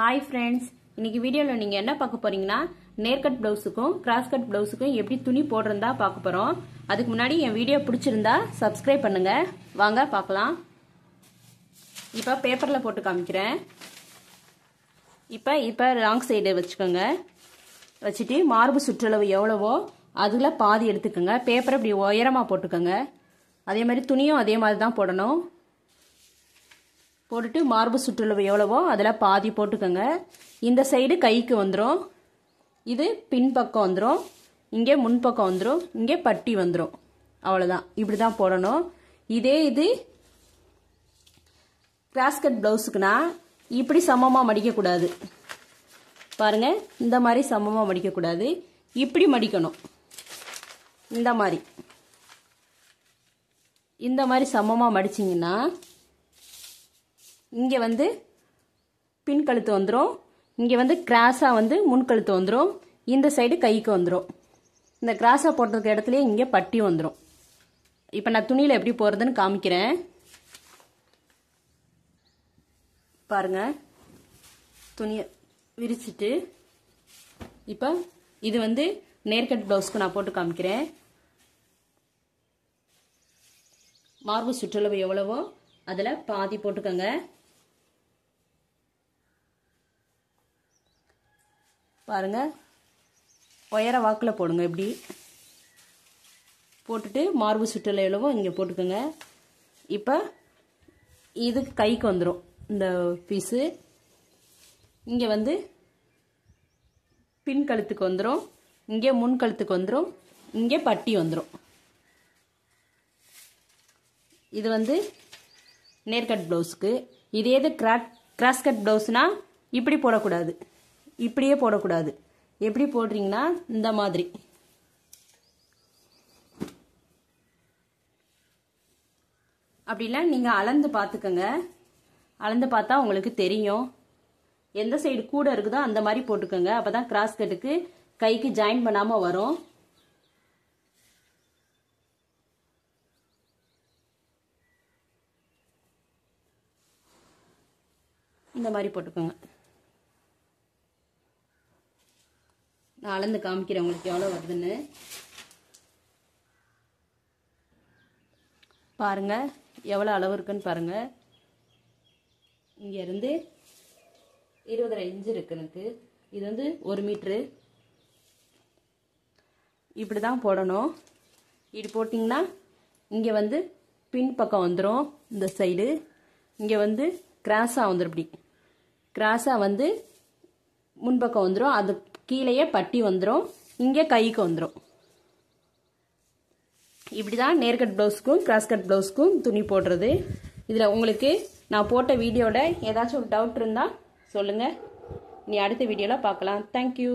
Hi friends இன்னைக்கு வீடியோல நீங்க என்ன பார்க்க போறீங்கன்னா நேர் கட் ப்ளவுஸ்க்கும் கிராஸ் கட் ப்ளவுஸ்க்கும் எப்படி துணி போடுறதா பார்க்க போறோம். அதுக்கு முன்னாடி என் வீடியோ பிடிச்சிருந்தா Subscribe பண்ணுங்க. வாங்க பார்க்கலாம். இப்போ பேப்பர்ல போட்டு காமிக்கிறேன். இப்போ ராங் சைடு வச்சுக்கோங்க. வச்சிட்டு மார்பு சுற்றளவு எவ்வளவோ அதுல பாதி எடுத்துக்கங்க. பேப்பர் இப்படி உயரமா போட்டுக்கங்க. அதே மாதிரி துணியும் அதே மாதிரி தான் போடணும். போட்டுட்டு மார்பு சுற்றளவு எவ்வளவோ அதில் பாதி போட்டுக்கோங்க. இந்த சைடு கைக்கு வந்துடும், இது பின்பக்கம் வந்துடும், இங்கே முன்பக்கம் வந்துடும், இங்கே பட்டி வந்துடும். அவ்வளோதான், இப்படி தான் போடணும். இதே இது கிராஸ் கட் ப்ளவுஸுக்குன்னா இப்படி சமமாக மடிக்கக்கூடாது. பாருங்க, இந்த மாதிரி சமமாக மடிக்கக்கூடாது, இப்படி மடிக்கணும். இந்த மாதிரி சமமாக மடிச்சிங்கன்னா இங்கே வந்து பின் கழுத்து வந்துடும், இங்கே வந்து கிராஸாக வந்து முன் கழுத்து வந்துடும், இந்த சைடு கைக்கு வந்துடும். இந்த கிராஸாக போட்டதுக்கு இடத்துலயே இங்கே பட்டி வந்துடும். இப்போ நான் துணியில் எப்படி போகிறதுன்னு காமிக்கிறேன். பாருங்க, துணியை விரிச்சிட்டு இப்போ இது வந்து நேர்கட் ப்ளவுஸ்க்கு நான் போட்டு காமிக்கிறேன். மார்பு சுற்றளவு எவ்வளவோ அதில் பாதி போட்டுக்கோங்க. பாருங்க, உயர வாக்கில் போடுங்க. இப்படி போட்டுட்டு மார்பு சுற்றளவு எவ்வளவோ இங்கே போட்டுக்கோங்க. இப்போ இது கைக்கு வந்துடும் இந்த பீஸு. இங்கே வந்து பின் கழுத்துக்கு வந்துடும், இங்கே முன் கழுத்துக்கு வந்துடும், இங்கே பட்டி வந்துடும். இது வந்து நேர்கட் ப்ளவுஸ்க்கு. இதே இது கிராஸ் கட் ப்ளவுஸ்னா இப்படி போடக்கூடாது, இப்படியே போடக்கூடாது. எப்படி போடுறீங்கன்னா இந்த மாதிரி அப்படிலாம் நீங்கள் அளந்து பார்த்துக்கங்க. அளந்து பார்த்தா உங்களுக்கு தெரியும். எந்த சைடு கூட இருக்குதோ அந்த மாதிரி போட்டுக்கோங்க. அப்போ தான் கிராஸ் கட்டுக்கு கைக்கு ஜாயின் பண்ணாமல் வரும். இந்த மாதிரி போட்டுக்கோங்க. நான் அளந்து காமிக்கிறேன் உங்களுக்கு எவ்வளோ வருதுன்னு. பாருங்க, எவ்வளோ அளவு இருக்குன்னு பாருங்க. இங்கேருந்து 20 இன்ச்சு இருக்கு எனக்கு. இது வந்து 1 மீட்ரு. இப்படி தான் போடணும். இப்படி போட்டிங்கன்னா இங்கே வந்து பின் பக்கம் வந்துடும், இந்த சைடு. இங்கே வந்து கிராஸாக வந்துடும், இப்படி கிராஸாக வந்து முன்பக்கம் வந்துடும், அது கீழேயே பட்டி வந்துடும், இங்கே கைக்கு வந்துடும். இப்படி தான் நேர்கட் ப்ளவுஸ்க்கும் கிராஸ் கட் ப்ளவுஸ்க்கும் துணி போடுறது. இதில் உங்களுக்கு நான் போட்ட வீடியோட ஏதாச்சும் ஒரு டவுட் இருந்தால் சொல்லுங்கள். நீ அடுத்த வீடியோவில் பார்க்கலாம். தேங்க்யூ.